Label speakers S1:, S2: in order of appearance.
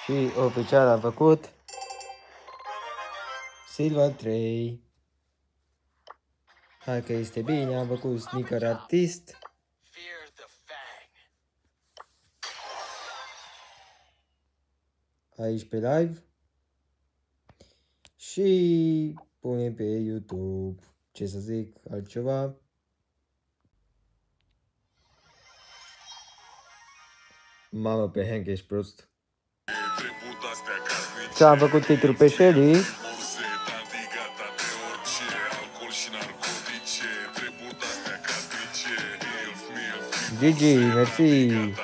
S1: Și oficial am făcut Silver 3. Hai că este bine, am făcut sneaker artist. Aici pe live. Și punem pe YouTube. Ce să zic, altceva. Mamă, pe Hank, ești prost. Ți-am făcut titlul pe Shelly. GG, mersi.